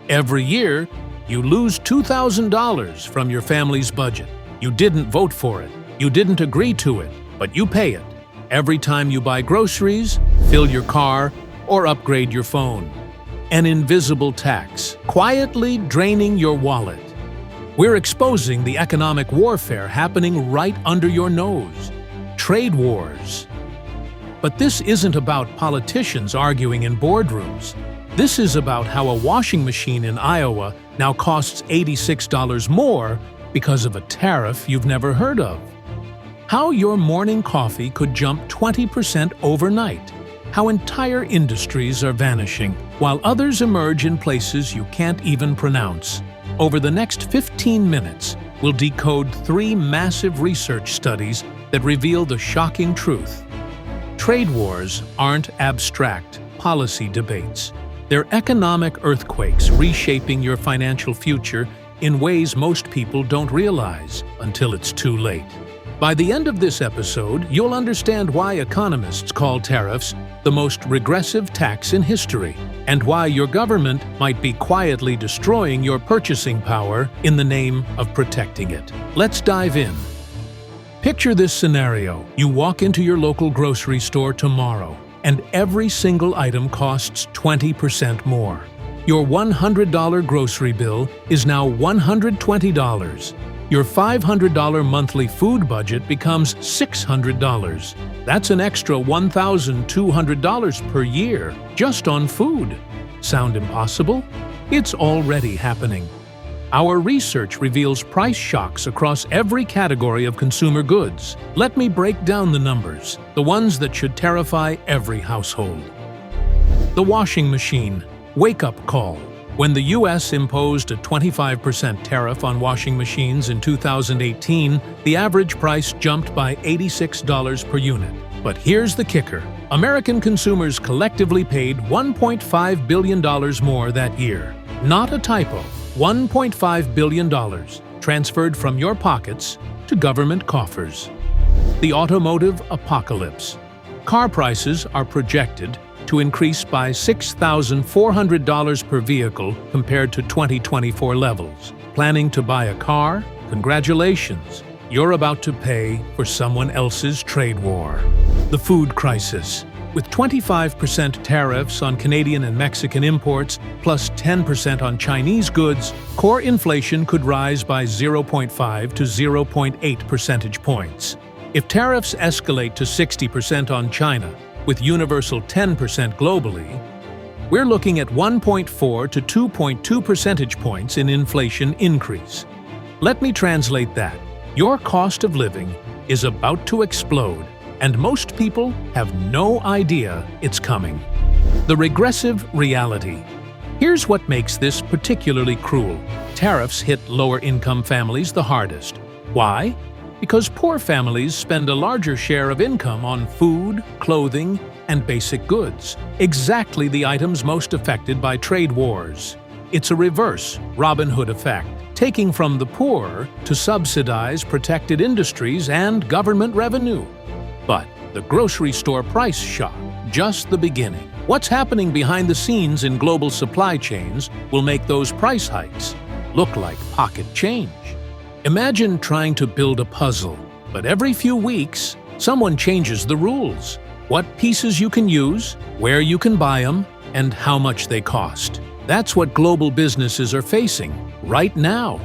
Every year, you lose $2,000 from your family's budget. You didn't vote for it, you didn't agree to it, but you pay it. Every time you buy groceries, fill your car, or upgrade your phone. An invisible tax, quietly draining your wallet. We're exposing the economic warfare happening right under your nose. Trade wars. But this isn't about politicians arguing in boardrooms. This is about how a washing machine in Iowa now costs $86 more because of a tariff you've never heard of. How your morning coffee could jump 20% overnight. How entire industries are vanishing, while others emerge in places you can't even pronounce. Over the next 15 minutes, we'll decode 3 massive research studies that reveal the shocking truth. Trade wars aren't abstract policy debates. They're economic earthquakes reshaping your financial future in ways most people don't realize until it's too late. By the end of this episode, you'll understand why economists call tariffs the most regressive tax in history, and why your government might be quietly destroying your purchasing power in the name of protecting it. Let's dive in. Picture this scenario. You walk into your local grocery store tomorrow, and every single item costs 20% more. Your $100 grocery bill is now $120. Your $500 monthly food budget becomes $600. That's an extra $1,200 per year just on food. Sound impossible? It's already happening. Our research reveals price shocks across every category of consumer goods. Let me break down the numbers, the ones that should terrify every household. The washing machine. Wake-up call. When the U.S. imposed a 25% tariff on washing machines in 2018, the average price jumped by $86 per unit. But here's the kicker. American consumers collectively paid $1.5 billion more that year. Not a typo. $1.5 billion transferred from your pockets to government coffers. The Automotive Apocalypse. Car prices are projected to increase by $6,400 per vehicle compared to 2024 levels. Planning to buy a car? Congratulations! You're about to pay for someone else's trade war. The food crisis. With 25% tariffs on Canadian and Mexican imports, plus 10% on Chinese goods, core inflation could rise by 0.5 to 0.8 percentage points. If tariffs escalate to 60% on China, with universal 10% globally, we're looking at 1.4 to 2.2 percentage points in inflation increase. Let me translate that. Your cost of living is about to explode, and most people have no idea it's coming. The regressive reality. Here's what makes this particularly cruel. Tariffs hit lower-income families the hardest. Why? Because poor families spend a larger share of income on food, clothing, and basic goods, exactly the items most affected by trade wars. It's a reverse Robin Hood effect, taking from the poor to subsidize protected industries and government revenue. But the grocery store price shock, just the beginning. What's happening behind the scenes in global supply chains will make those price hikes look like pocket change. Imagine trying to build a puzzle, but every few weeks, someone changes the rules. What pieces you can use, where you can buy them, and how much they cost. That's what global businesses are facing right now.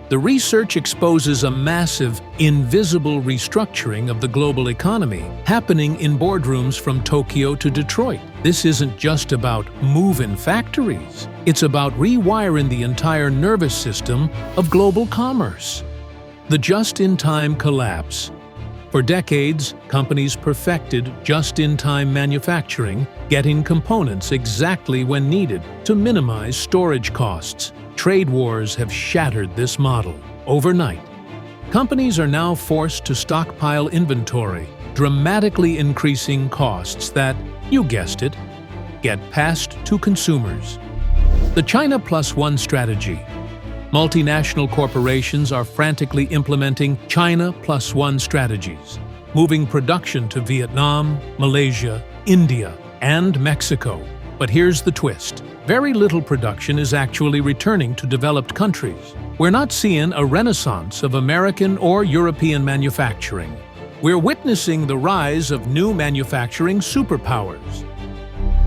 The research exposes a massive, invisible restructuring of the global economy happening in boardrooms from Tokyo to Detroit. This isn't just about moving factories. It's about rewiring the entire nervous system of global commerce. The just-in-time collapse. For decades, companies perfected just-in-time manufacturing, getting components exactly when needed to minimize storage costs. Trade wars have shattered this model overnight. Companies are now forced to stockpile inventory, dramatically increasing costs that, you guessed it, get passed to consumers. The China Plus One strategy. Multinational corporations are frantically implementing China Plus One strategies, moving production to Vietnam, Malaysia, India, and Mexico. But here's the twist. very little production is actually returning to developed countries. We're not seeing a renaissance of American or European manufacturing. We're witnessing the rise of new manufacturing superpowers.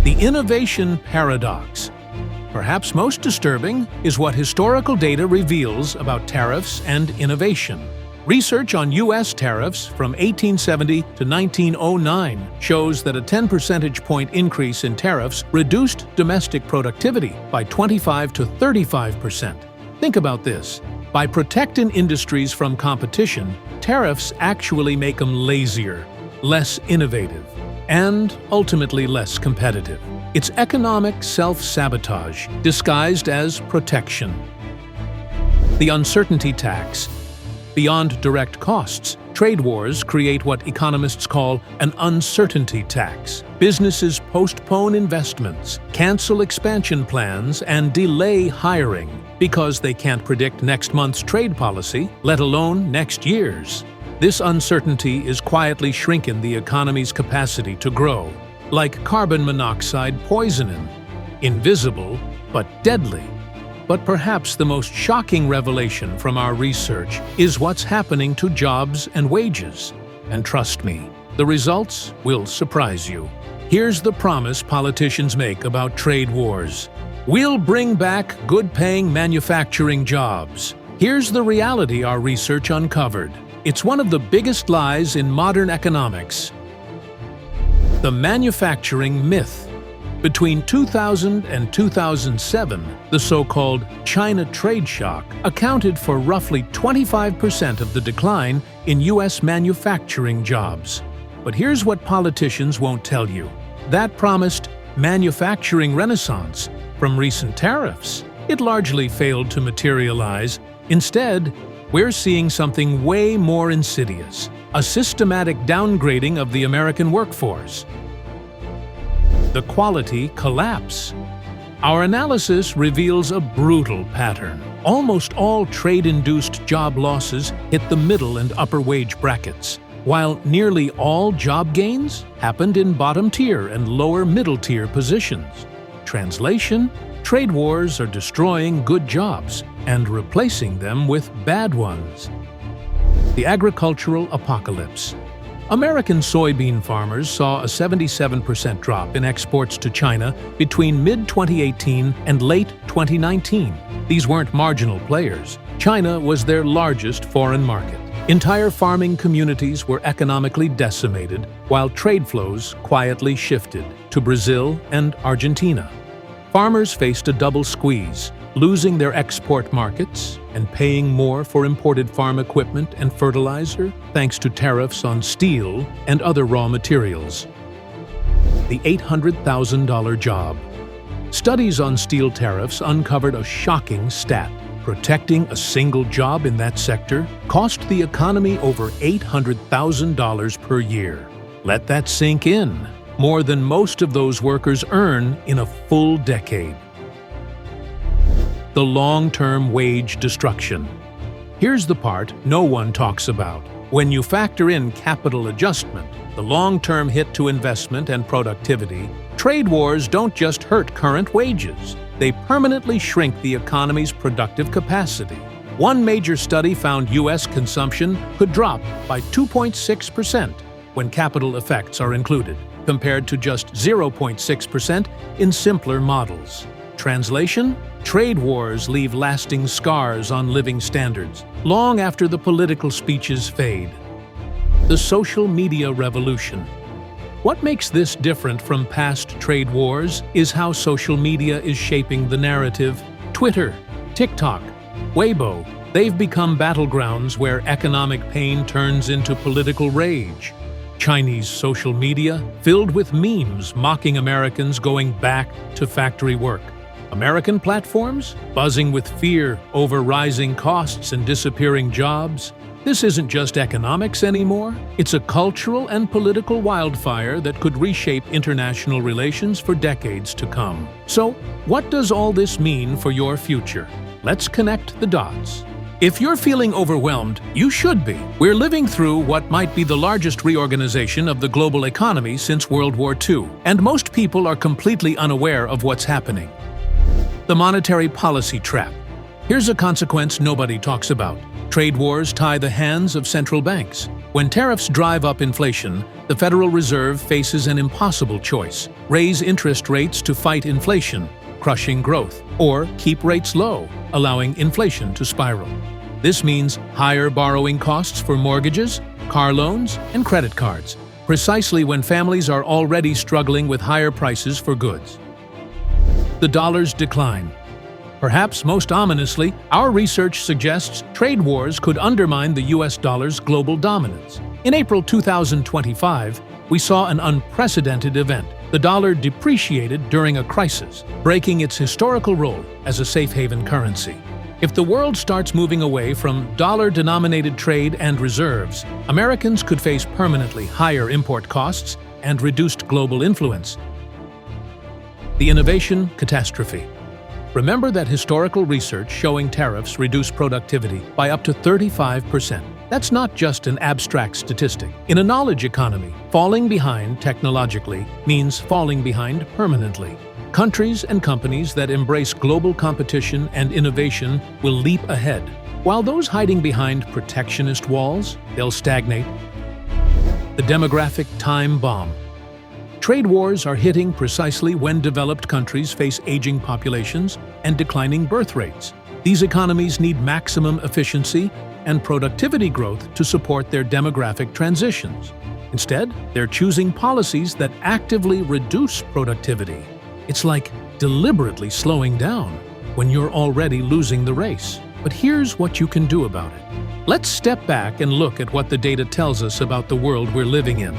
The innovation paradox. Perhaps most disturbing is what historical data reveals about tariffs and innovation. Research on U.S. tariffs from 1870 to 1909 shows that a 10 percentage point increase in tariffs reduced domestic productivity by 25 to 35%. Think about this. By protecting industries from competition, tariffs actually make them lazier, less innovative, and ultimately less competitive. It's economic self-sabotage disguised as protection. The uncertainty tax. Beyond direct costs, trade wars create what economists call an uncertainty tax. Businesses postpone investments, cancel expansion plans, and delay hiring because they can't predict next month's trade policy, let alone next year's. This uncertainty is quietly shrinking the economy's capacity to grow, like carbon monoxide poisoning, invisible but deadly. But perhaps the most shocking revelation from our research is what's happening to jobs and wages. And trust me, the results will surprise you. Here's the promise politicians make about trade wars. We'll bring back good-paying manufacturing jobs. Here's the reality our research uncovered. It's one of the biggest lies in modern economics. The manufacturing myth. Between 2000 and 2007, the so-called China trade shock accounted for roughly 25% of the decline in U.S. manufacturing jobs. But here's what politicians won't tell you. That promised manufacturing renaissance from recent tariffs, it largely failed to materialize. Instead, we're seeing something way more insidious, a systematic downgrading of the American workforce. The quality collapse. Our analysis reveals a brutal pattern. Almost all trade-induced job losses hit the middle and upper wage brackets, while nearly all job gains happened in bottom-tier and lower middle-tier positions. Translation: trade wars are destroying good jobs and replacing them with bad ones. The agricultural apocalypse. American soybean farmers saw a 77% drop in exports to China between mid-2018 and late 2019. These weren't marginal players. China was their largest foreign market. Entire farming communities were economically decimated, while trade flows quietly shifted to Brazil and Argentina. Farmers faced a double squeeze, losing their export markets and paying more for imported farm equipment and fertilizer thanks to tariffs on steel and other raw materials. The $800,000 job. Studies on steel tariffs uncovered a shocking stat. Protecting a single job in that sector cost the economy over $800,000 per year. Let that sink in. More than most of those workers earn in a full decade. The long-term wage destruction. Here's the part no one talks about. When you factor in capital adjustment, the long-term hit to investment and productivity, trade wars don't just hurt current wages. They permanently shrink the economy's productive capacity. One major study found U.S. consumption could drop by 2.6% when capital effects are included, compared to just 0.6% in simpler models. Translation: trade wars leave lasting scars on living standards, long after the political speeches fade. The social media revolution. What makes this different from past trade wars is how social media is shaping the narrative. Twitter, TikTok, Weibo, they've become battlegrounds where economic pain turns into political rage. Chinese social media, filled with memes mocking Americans going back to factory work. American platforms, buzzing with fear over rising costs and disappearing jobs. This isn't just economics anymore. It's a cultural and political wildfire that could reshape international relations for decades to come. So, what does all this mean for your future? Let's connect the dots. If you're feeling overwhelmed, you should be. We're living through what might be the largest reorganization of the global economy since World War II, and most people are completely unaware of what's happening. The monetary policy trap. Here's a consequence nobody talks about. Trade wars tie the hands of central banks. When tariffs drive up inflation, the Federal Reserve faces an impossible choice: raise interest rates to fight inflation, crushing growth, or keep rates low, allowing inflation to spiral. This means higher borrowing costs for mortgages, car loans, and credit cards, precisely when families are already struggling with higher prices for goods. The dollar's decline. Perhaps most ominously, our research suggests trade wars could undermine the US dollar's global dominance. In April 2025, we saw an unprecedented event. The dollar depreciated during a crisis, breaking its historical role as a safe haven currency. If the world starts moving away from dollar-denominated trade and reserves, Americans could face permanently higher import costs and reduced global influence. The innovation catastrophe. Remember that historical research showing tariffs reduce productivity by up to 35%. That's not just an abstract statistic. In a knowledge economy, falling behind technologically means falling behind permanently. Countries and companies that embrace global competition and innovation will leap ahead, while those hiding behind protectionist walls, they'll stagnate. The demographic time bomb. Trade wars are hitting precisely when developed countries face aging populations and declining birth rates. These economies need maximum efficiency and productivity growth to support their demographic transitions. Instead, they're choosing policies that actively reduce productivity. It's like deliberately slowing down when you're already losing the race. But here's what you can do about it. Let's step back and look at what the data tells us about the world we're living in.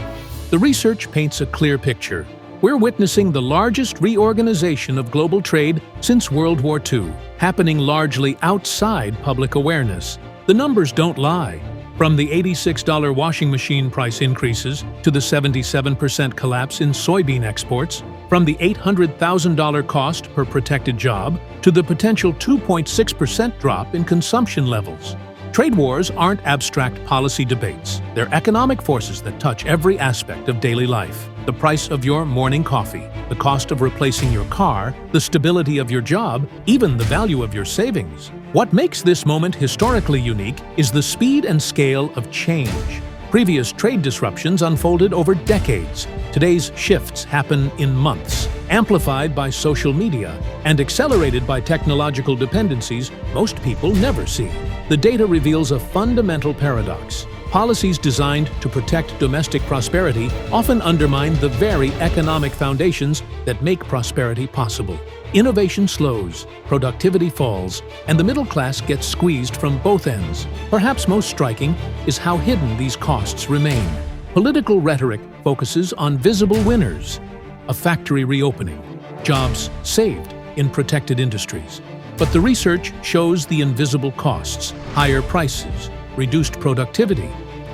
The research paints a clear picture. We're witnessing the largest reorganization of global trade since World War II, happening largely outside public awareness. The numbers don't lie. From the $86 washing machine price increases to the 77% collapse in soybean exports, from the $800,000 cost per protected job to the potential 2.6% drop in consumption levels. Trade wars aren't abstract policy debates. They're economic forces that touch every aspect of daily life. The price of your morning coffee, the cost of replacing your car, the stability of your job, even the value of your savings. What makes this moment historically unique is the speed and scale of change. Previous trade disruptions unfolded over decades. Today's shifts happen in months, amplified by social media and accelerated by technological dependencies most people never see. The data reveals a fundamental paradox. Policies designed to protect domestic prosperity often undermine the very economic foundations that make prosperity possible. Innovation slows, productivity falls, and the middle class gets squeezed from both ends. Perhaps most striking is how hidden these costs remain. Political rhetoric focuses on visible winners: a factory reopening, jobs saved in protected industries. But the research shows the invisible costs: higher prices, reduced productivity,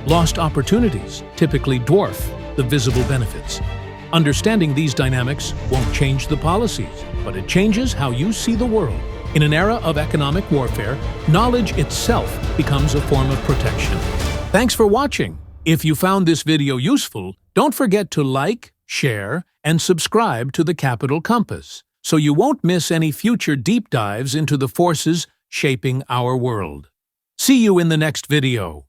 lost opportunities typically dwarf the visible benefits. Understanding these dynamics won't change the policies, but it changes how you see the world. In an era of economic warfare, knowledge itself becomes a form of protection. Thanks for watching. If you found this video useful, don't forget to like, share, and subscribe to the Capital Compass, so you won't miss any future deep dives into the forces shaping our world. See you in the next video.